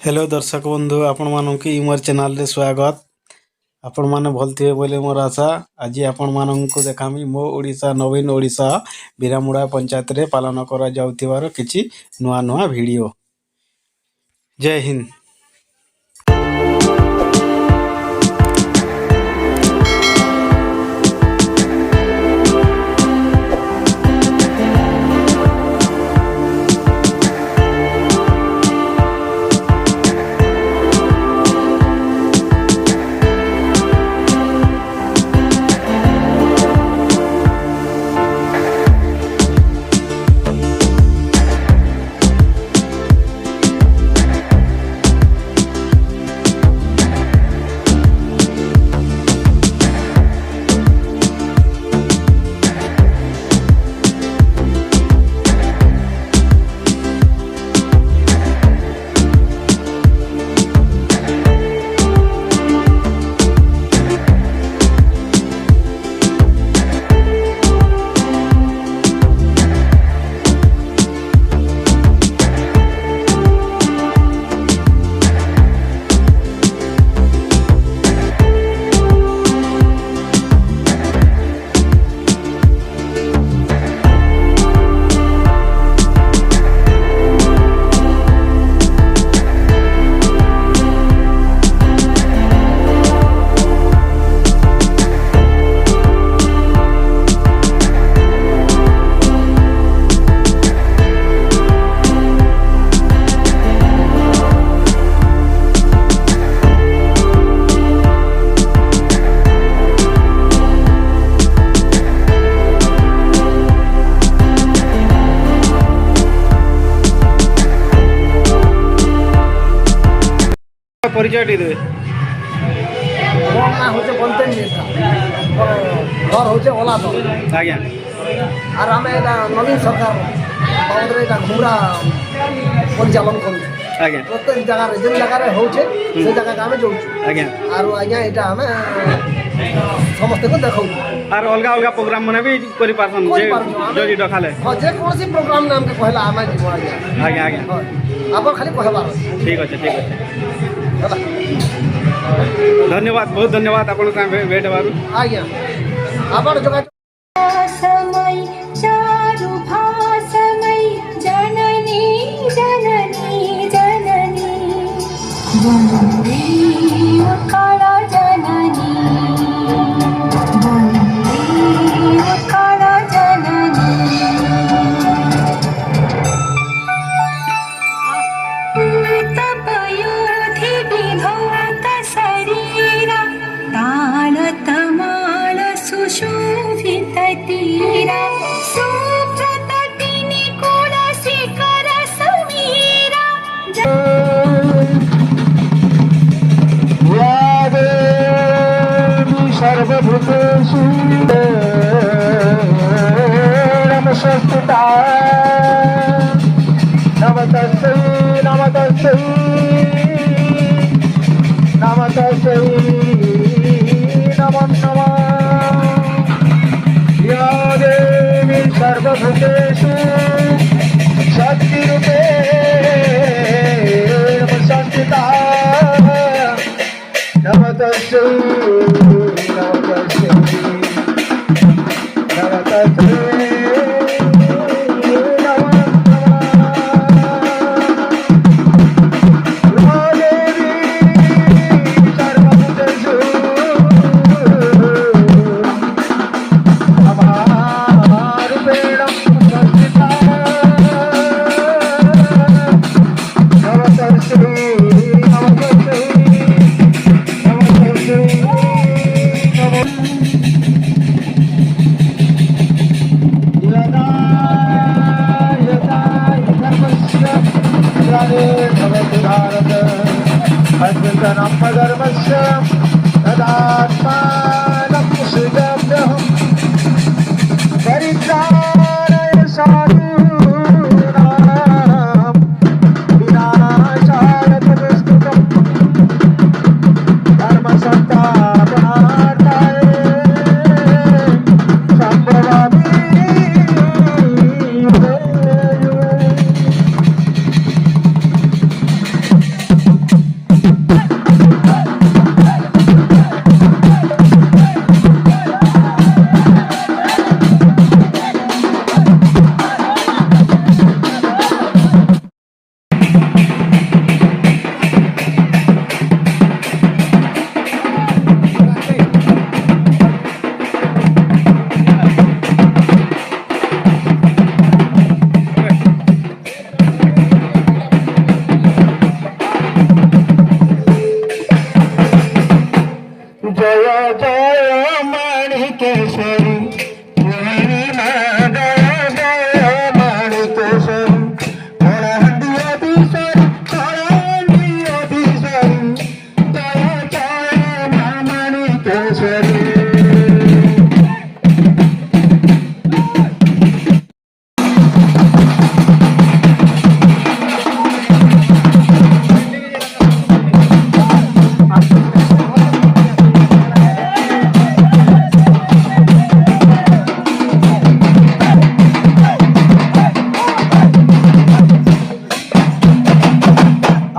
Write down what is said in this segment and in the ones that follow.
Hello दर्शक बंधु आपण मानक मोर चैनल रे स्वागत। आपण माने भल थे बोले मोर आशा। आज आपण मानक देखामी मो ओडिशा नवीन ओडिशा बिरामुड़ा पंचायत रे पालन करा जाउथिबार किछि नुआ नुआ वीडियो। जय हिंद। परिचय दे मोर ना होचे बनते नेता घर होचे ओला तो आज्ञा और आम नवीन सरकार बाबदरे घुमरा परिचालन करूँ आज्ञा प्रत्येक जगह जेन जगह होचे से जगह आम जाऊँ आज्ञा और आज्ञा यहाँ आम समस्त को देखा और अलग अलग प्रोग्राम माने भी करि पारसन जे डखाले हां जे कोनसी प्रोग्राम नाम के कहला आम जीव आज्ञा आज्ञा आज्ञा आप खाली कहबार ठीक अच्छे धन्यवाद बहुत धन्यवाद आपण भेट बारू आज्ञा आपण जगह समय चारु भासमय जननी जननी जननी वन्दे काला जननी वन्दे काला जननी तपयोधि विधौत शरीरा तालतमाल सुशोभित तीरा सुप्रतटिनि कुल शिखर समीरा सर्वभूतेषु नमस्कृता नमस्तस्यै नमस्तस्यै नमस्तस्यै नमो नमः या देवी सर्वभूतेषु शक्तिरूपेण संस्थिता नमस्तस्यै नमस्तस्यै नमस्तस्यै धर्मस्य तदात्मानं सुजभ्यहं परित्राणाय साधूनां विनाशाय तदस्तुतं धर्मसंस्थापनार्थाय संभवामि युगे युगे।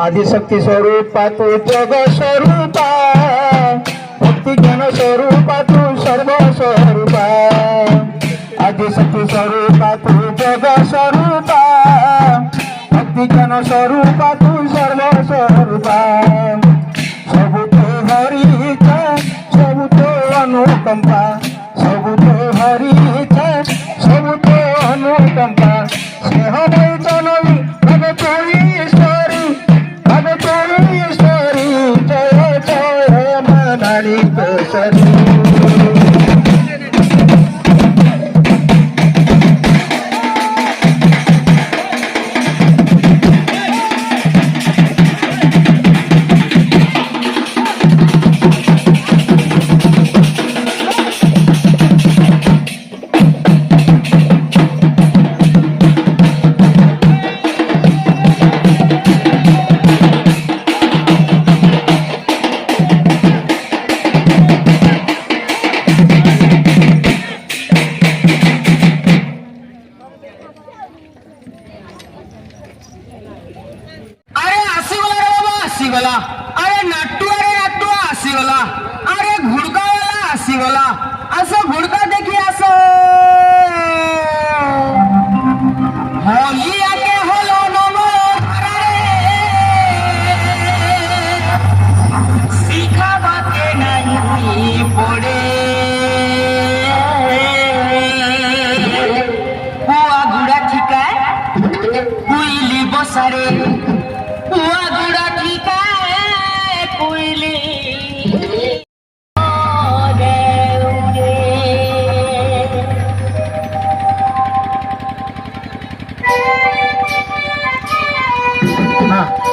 आदिशक्ती स्वरूपा तू जग स्वरूपा भक्ती ज्ञान स्वरूपा तू सर्व स्वरूपा आदिशक्ती स्वरूपा तू जग स्वरूपा भक्ती ज्ञान स्वरूपा तू सर्व स्वरूपा सबु तो हरि इच्छा सबु तो अनुकंपा सबु तो हरि इच्छा सबु तो अनुकंपा स्नेहमय जननी भगवती ईश्वरी भगवती ईश्वरी जय जय मनाली केसरी आसीगला अरे नाटुआ आसीगला अरे घुड़कावाला आसीगला असं घुड़का देखी असं होली आके होलो नमो सीखा बाते नहीं पड़े हुआ गुड़ा ठीक है हुईली बसारे हुआ गुड़ा ठीक है कोयली हाँ